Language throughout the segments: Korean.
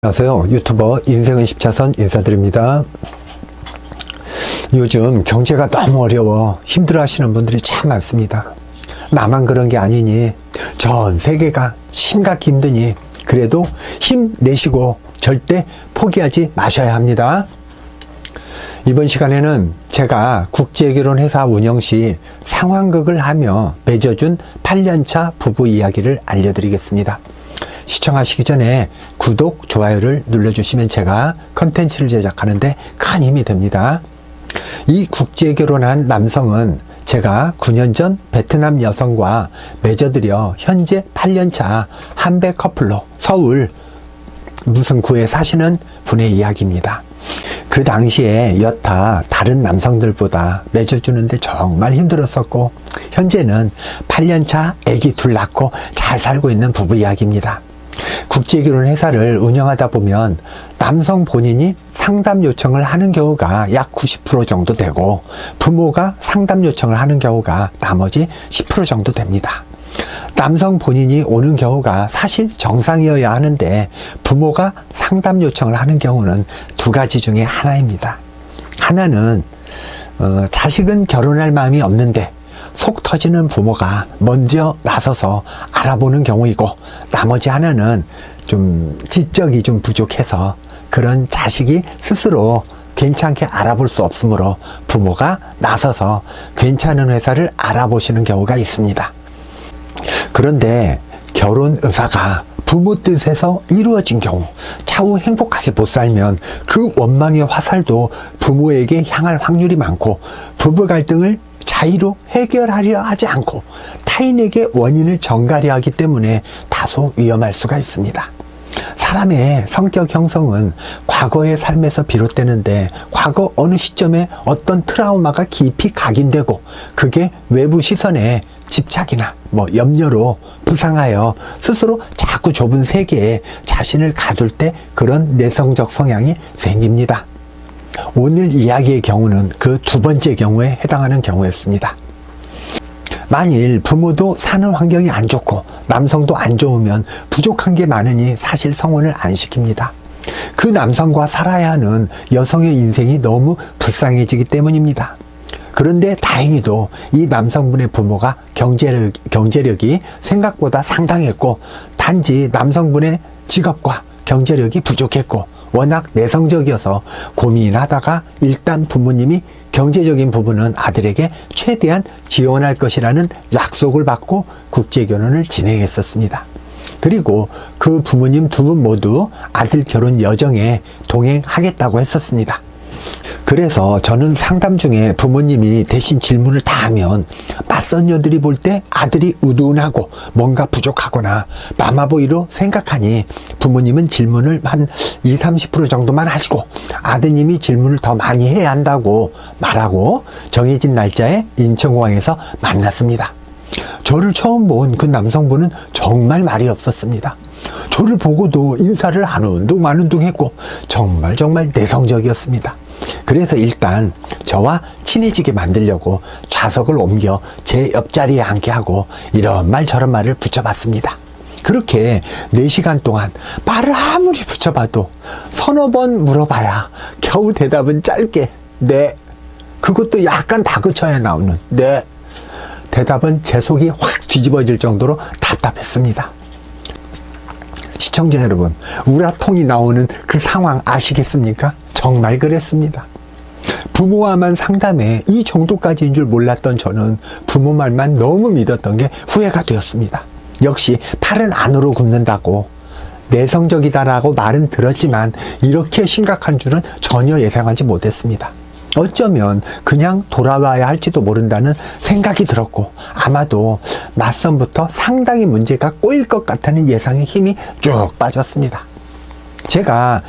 안녕하세요. 유튜버 인생은 10차선 인사드립니다. 요즘 경제가 너무 어려워 힘들어 하시는 분들이 참 많습니다. 나만 그런 게 아니니 전 세계가 심각히 힘드니 그래도 힘내시고 절대 포기하지 마셔야 합니다. 이번 시간에는 제가 국제결혼회사 운영 시 상황극을 하며 맺어준 8년차 부부 이야기를 알려드리겠습니다. 시청하시기 전에 구독, 좋아요를 눌러주시면 제가 컨텐츠를 제작하는데 큰 힘이 됩니다. 이 국제결혼한 남성은 제가 9년 전 베트남 여성과 맺어드려 현재 8년차 한배 커플로 서울 무슨 구에 사시는 분의 이야기입니다. 그 당시에 여타 다른 남성들보다 맺어주는데 정말 힘들었었고 현재는 8년차 아기 둘 낳고 잘 살고 있는 부부 이야기입니다. 국제결혼 회사를 운영하다 보면 남성 본인이 상담 요청을 하는 경우가 약 90% 정도 되고 부모가 상담 요청을 하는 경우가 나머지 10% 정도 됩니다. 남성 본인이 오는 경우가 사실 정상이어야 하는데 부모가 상담 요청을 하는 경우는 두 가지 중에 하나입니다. 하나는 자식은 결혼할 마음이 없는데 속 터지는 부모가 먼저 나서서 알아보는 경우이고 나머지 하나는 좀 지적이 좀 부족해서 그런 자식이 스스로 괜찮게 알아볼 수 없으므로 부모가 나서서 괜찮은 회사를 알아보시는 경우가 있습니다. 그런데 결혼 의사가 부모 뜻에서 이루어진 경우 차후 행복하게 못 살면 그 원망의 화살도 부모에게 향할 확률이 많고 부부 갈등을 자의로 해결하려 하지 않고 타인에게 원인을 전가려 하기 때문에 다소 위험할 수가 있습니다. 사람의 성격 형성은 과거의 삶에서 비롯되는데 과거 어느 시점에 어떤 트라우마가 깊이 각인되고 그게 외부 시선에 집착이나 염려로 부상하여 스스로 자꾸 좁은 세계에 자신을 가둘 때 그런 내성적 성향이 생깁니다. 오늘 이야기의 경우는 그 두 번째 경우에 해당하는 경우였습니다. 만일 부모도 사는 환경이 안 좋고 남성도 안 좋으면 부족한 게 많으니 사실 성혼을 안 시킵니다. 그 남성과 살아야 하는 여성의 인생이 너무 불쌍해지기 때문입니다. 그런데 다행히도 이 남성분의 부모가 경제력이 생각보다 상당했고 단지 남성분의 직업과 경제력이 부족했고 워낙 내성적이어서 고민하다가 일단 부모님이 경제적인 부분은 아들에게 최대한 지원할 것이라는 약속을 받고 국제결혼을 진행했었습니다. 그리고 그 부모님 두 분 모두 아들 결혼 여정에 동행하겠다고 했었습니다. 그래서 저는 상담 중에 부모님이 대신 질문을 다 하면 맞선 여들이 볼 때 아들이 우둔하고 뭔가 부족하거나 마마보이로 생각하니 부모님은 질문을 한 20-30% 정도만 하시고 아드님이 질문을 더 많이 해야 한다고 말하고 정해진 날짜에 인천공항에서 만났습니다. 저를 처음 본 그 남성분은 정말 말이 없었습니다. 저를 보고도 인사를 하는 둥 마는 둥 했고 정말 내성적이었습니다. 그래서 일단 저와 친해지게 만들려고 좌석을 옮겨 제 옆자리에 앉게 하고 이런 말 저런 말을 붙여봤습니다. 그렇게 4시간 동안 말을 아무리 붙여봐도 서너 번 물어봐야 겨우 대답은 짧게 네, 그것도 약간 다그쳐야 나오는 네, 대답은 제 속이 확 뒤집어질 정도로 답답했습니다. 시청자 여러분, 우라통이 나오는 그 상황 아시겠습니까? 정말 그랬습니다. 부모와만 상담해 이 정도까지인 줄 몰랐던 저는 부모 말만 너무 믿었던 게 후회가 되었습니다. 역시 팔은 안으로 굽는다고 내성적이다라고 말은 들었지만 이렇게 심각한 줄은 전혀 예상하지 못했습니다. 어쩌면 그냥 돌아와야 할지도 모른다는 생각이 들었고 아마도 맞선부터 상당히 문제가 꼬일 것 같다는 예상에 힘이 쭉 빠졌습니다. 제가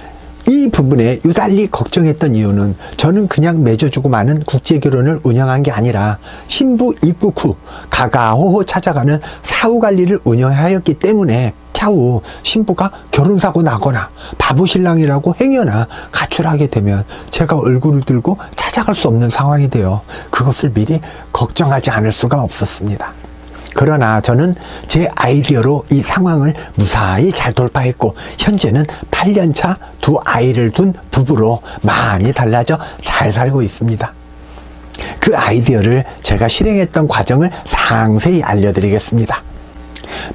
이 부분에 유달리 걱정했던 이유는 저는 그냥 맺어주고 마는 국제결혼을 운영한 게 아니라 신부 입국 후 가가호호 찾아가는 사후관리를 운영하였기 때문에 차후 신부가 결혼사고 나거나 바보신랑이라고 행여나 가출하게 되면 제가 얼굴을 들고 찾아갈 수 없는 상황이 되어 그것을 미리 걱정하지 않을 수가 없었습니다. 그러나 저는 제 아이디어로 이 상황을 무사히 잘 돌파했고 현재는 8년차 두 아이를 둔 부부로 많이 달라져 잘 살고 있습니다. 그 아이디어를 제가 실행했던 과정을 상세히 알려드리겠습니다.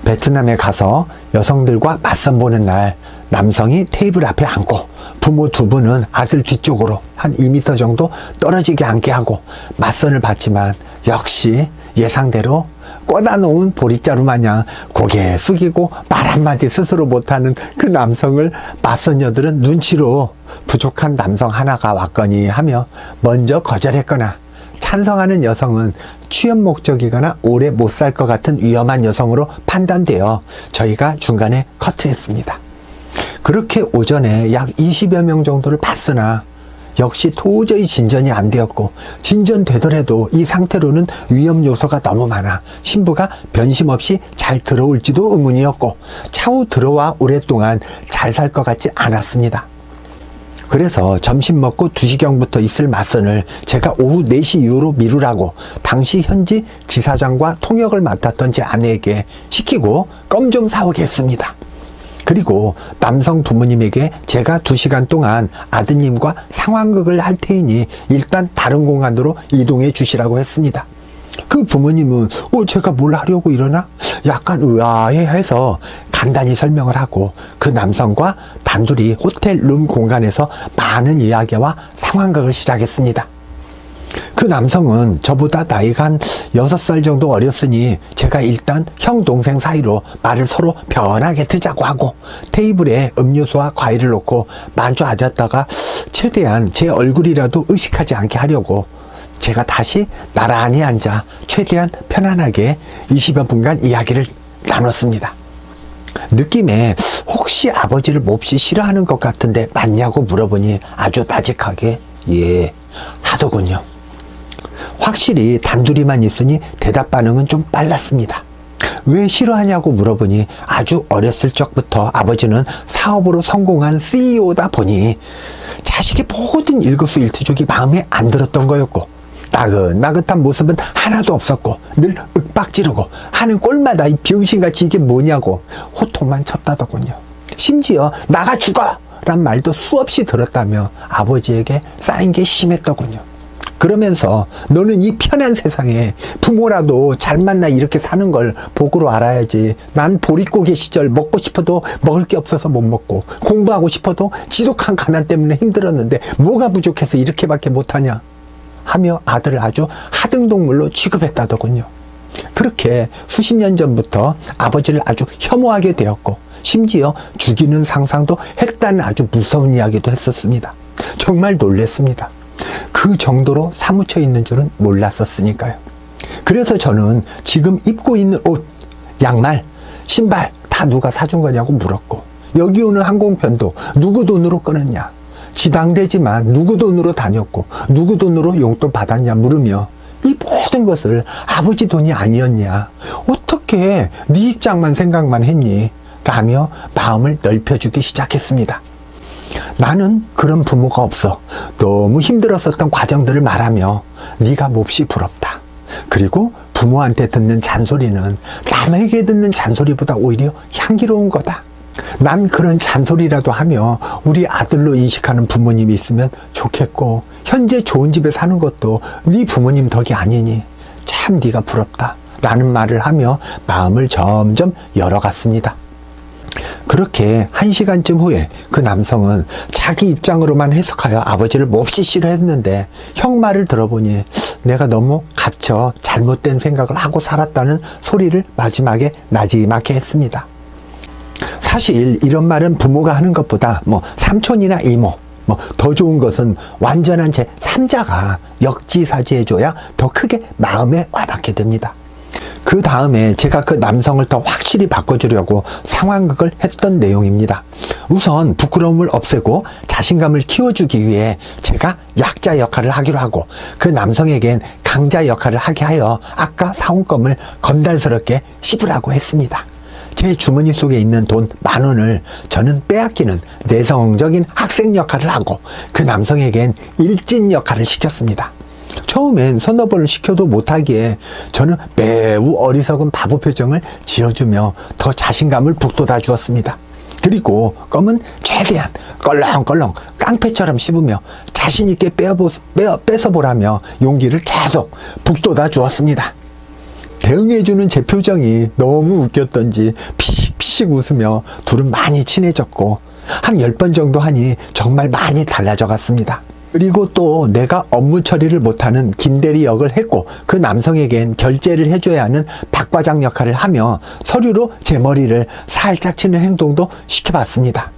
베트남에 가서 여성들과 맞선 보는 날 남성이 테이블 앞에 앉고 부모 두 분은 아들 뒤쪽으로 한 2m 정도 떨어지게 앉게 하고 맞선을 봤지만 역시 예상대로 꽂아 놓은 보릿자루 마냥 고개 숙이고 말 한마디 스스로 못하는 그 남성을 맞선녀들은 눈치로 부족한 남성 하나가 왔거니 하며 먼저 거절했거나 찬성하는 여성은 취업 목적이거나 오래 못 살 것 같은 위험한 여성으로 판단되어 저희가 중간에 커트했습니다. 그렇게 오전에 약 20여 명 정도를 봤으나 역시 도저히 진전이 안 되었고 진전되더라도 이 상태로는 위험 요소가 너무 많아 신부가 변심 없이 잘 들어올지도 의문이었고 차후 들어와 오랫동안 잘 살 것 같지 않았습니다. 그래서 점심 먹고 2시경부터 있을 맞선을 제가 오후 4시 이후로 미루라고 당시 현지 지사장과 통역을 맡았던 제 아내에게 시키고 껌 좀 사오게 했습니다. 그리고 남성 부모님에게 제가 2시간 동안 아드님과 상황극을 할 테이니 일단 다른 공간으로 이동해 주시라고 했습니다. 그 부모님은 제가 뭘 하려고 이러나? 약간 의아해해서 간단히 설명을 하고 그 남성과 단둘이 호텔 룸 공간에서 많은 이야기와 상황극을 시작했습니다. 그 남성은 저보다 나이가 한 6살 정도 어렸으니 제가 일단 형 동생 사이로 말을 서로 편하게 트자고 하고 테이블에 음료수와 과일을 놓고 마주 앉았다가 최대한 제 얼굴이라도 의식하지 않게 하려고 제가 다시 나란히 앉아 최대한 편안하게 20여 분간 이야기를 나눴습니다. 느낌에 혹시 아버지를 몹시 싫어하는 것 같은데 맞냐고 물어보니 아주 나직하게 예 하더군요. 확실히 단둘이만 있으니 대답 반응은 좀 빨랐습니다. 왜 싫어하냐고 물어보니 아주 어렸을 적부터 아버지는 사업으로 성공한 CEO다 보니 자식의 모든 일거수일투족이 마음에 안 들었던 거였고 나긋나긋한 모습은 하나도 없었고 늘 윽박지르고 하는 꼴마다 이 병신같이 이게 뭐냐고 호통만 쳤다더군요. 심지어 나가 죽어! 란 말도 수없이 들었다며 아버지에게 쌓인 게 심했더군요. 그러면서 너는 이 편한 세상에 부모라도 잘 만나 이렇게 사는 걸 복으로 알아야지. 난 보릿고개 시절 먹고 싶어도 먹을 게 없어서 못 먹고 공부하고 싶어도 지독한 가난 때문에 힘들었는데 뭐가 부족해서 이렇게밖에 못하냐 하며 아들을 아주 하등동물로 취급했다더군요. 그렇게 수십 년 전부터 아버지를 아주 혐오하게 되었고 심지어 죽이는 상상도 했다는 아주 무서운 이야기도 했었습니다. 정말 놀랬습니다. 그 정도로 사무쳐 있는 줄은 몰랐었으니까요. 그래서 저는 지금 입고 있는 옷, 양말, 신발 다 누가 사준 거냐고 물었고 여기 오는 항공편도 누구 돈으로 끊었냐, 지방대지만 누구 돈으로 다녔고 누구 돈으로 용돈 받았냐 물으며 이 모든 것을 아버지 돈이 아니었냐, 어떻게 네 입장만 생각만 했니? 라며 마음을 넓혀주기 시작했습니다. 나는 그런 부모가 없어 너무 힘들었었던 과정들을 말하며 네가 몹시 부럽다. 그리고 부모한테 듣는 잔소리는 남에게 듣는 잔소리보다 오히려 향기로운 거다. 난 그런 잔소리라도 하며 우리 아들로 인식하는 부모님이 있으면 좋겠고 현재 좋은 집에 사는 것도 네 부모님 덕이 아니니 참 네가 부럽다 라는 말을 하며 마음을 점점 열어갔습니다. 그렇게 1시간쯤 후에 그 남성은 자기 입장으로만 해석하여 아버지를 몹시 싫어했는데 형 말을 들어보니 내가 너무 갇혀 잘못된 생각을 하고 살았다는 소리를 마지막에 나지막히 했습니다. 사실 이런 말은 부모가 하는 것보다 삼촌이나 이모 더 좋은 것은 완전한 제 3자가 역지사지해줘야 더 크게 마음에 와닿게 됩니다. 그 다음에 제가 그 남성을 더 확실히 바꿔주려고 상황극을 했던 내용입니다. 우선 부끄러움을 없애고 자신감을 키워주기 위해 제가 약자 역할을 하기로 하고 그 남성에겐 강자 역할을 하게 하여 아까 사온 껌을 건달스럽게 씹으라고 했습니다. 제 주머니 속에 있는 돈 10,000원을 저는 빼앗기는 내성적인 학생 역할을 하고 그 남성에겐 일진 역할을 시켰습니다. 처음엔 서너 번을 시켜도 못하기에 저는 매우 어리석은 바보 표정을 지어주며 더 자신감을 북돋아 주었습니다. 그리고 껌은 최대한 껄렁껄렁 깡패처럼 씹으며 자신있게 뺏어보라며 용기를 계속 북돋아 주었습니다. 대응해주는 제 표정이 너무 웃겼던지 피식피식 웃으며 둘은 많이 친해졌고 한 10번 정도 하니 정말 많이 달라져 갔습니다. 그리고 또 내가 업무 처리를 못하는 김대리 역을 했고 그 남성에겐 결제를 해줘야 하는 박 과장 역할을 하며 서류로 제 머리를 살짝 치는 행동도 시켜봤습니다.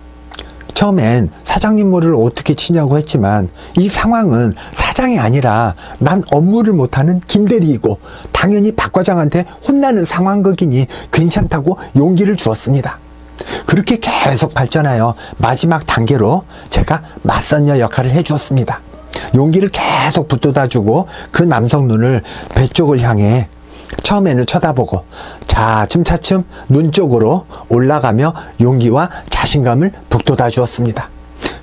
처음엔 사장님 머리를 어떻게 치냐고 했지만 이 상황은 사장이 아니라 난 업무를 못하는 김대리이고 당연히 박 과장한테 혼나는 상황극이니 괜찮다고 용기를 주었습니다. 그렇게 계속 발전하여 마지막 단계로 제가 맞선녀 역할을 해주었습니다. 용기를 계속 붙돋아주고 그 남성 눈을 배 쪽을 향해 처음에는 쳐다보고 차츰차츰 눈 쪽으로 올라가며 용기와 자신감을 북돋아 주었습니다.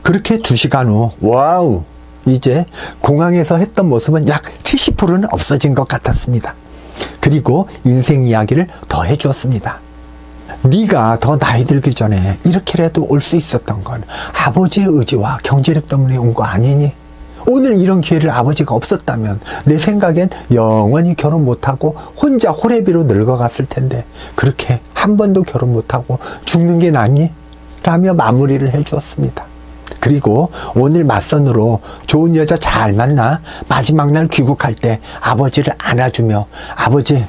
그렇게 2시간 후 와우, 이제 공항에서 했던 모습은 약 70%는 없어진 것 같았습니다. 그리고 인생 이야기를 더 해주었습니다. 네가 더 나이 들기 전에 이렇게라도 올 수 있었던 건 아버지의 의지와 경제력 때문에 온 거 아니니? 오늘 이런 기회를 아버지가 없었다면 내 생각엔 영원히 결혼 못하고 혼자 호래비로 늙어갔을 텐데 그렇게 한 번도 결혼 못하고 죽는 게 낫니? 라며 마무리를 해주었습니다. 그리고 오늘 맞선으로 좋은 여자 잘 만나 마지막 날 귀국할 때 아버지를 안아주며 아버지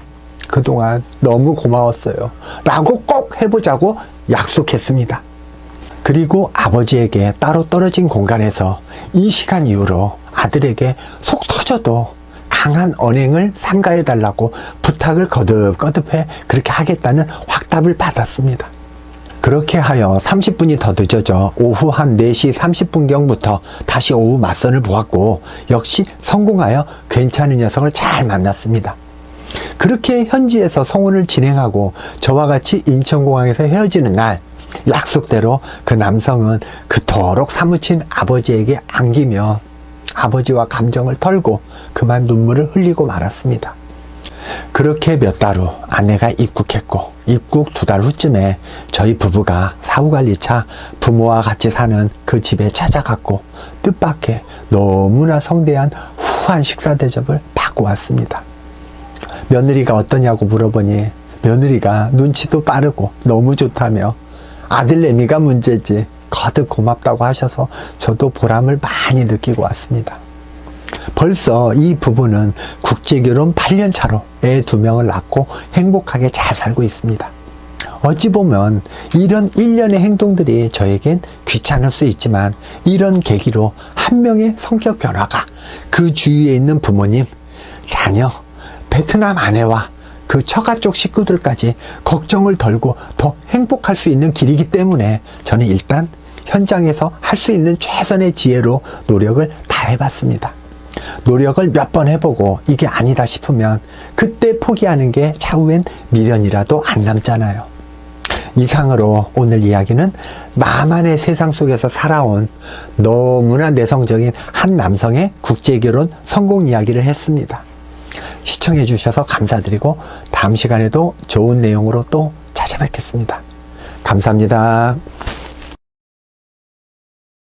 그동안 너무 고마웠어요 라고 꼭 해보자고 약속했습니다. 그리고 아버지에게 따로 떨어진 공간에서 이 시간 이후로 아들에게 속 터져도 강한 언행을 삼가해달라고 부탁을 거듭거듭해 그렇게 하겠다는 확답을 받았습니다. 그렇게 하여 30분이 더 늦어져 오후 한 4시 30분경부터 다시 오후 맞선을 보았고 역시 성공하여 괜찮은 여성을 잘 만났습니다. 그렇게 현지에서 성혼을 진행하고 저와 같이 인천공항에서 헤어지는 날 약속대로 그 남성은 그토록 사무친 아버지에게 안기며 아버지와 감정을 털고 그만 눈물을 흘리고 말았습니다. 그렇게 몇 달 후 아내가 입국했고 입국 2달 후쯤에 저희 부부가 사후관리차 부모와 같이 사는 그 집에 찾아갔고 뜻밖의 너무나 성대한 후한 식사 대접을 받고 왔습니다. 며느리가 어떠냐고 물어보니 며느리가 눈치도 빠르고 너무 좋다며 아들내미가 문제지 거듭 고맙다고 하셔서 저도 보람을 많이 느끼고 왔습니다. 벌써 이 부부는 국제결혼 8년 차로 애 2명을 낳고 행복하게 잘 살고 있습니다. 어찌 보면 이런 일련의 행동들이 저에겐 귀찮을 수 있지만 이런 계기로 한 명의 성격 변화가 그 주위에 있는 부모님, 자녀, 베트남 아내와 그 처가 쪽 식구들까지 걱정을 덜고 더 행복할 수 있는 길이기 때문에 저는 일단 현장에서 할 수 있는 최선의 지혜로 노력을 다해봤습니다. 노력을 몇 번 해보고 이게 아니다 싶으면 그때 포기하는 게 차후엔 미련이라도 안 남잖아요. 이상으로 오늘 이야기는 나만의 세상 속에서 살아온 너무나 내성적인 한 남성의 국제결혼 성공 이야기를 했습니다. 시청해 주셔서 감사드리고 다음 시간에도 좋은 내용으로 또 찾아뵙겠습니다. 감사합니다.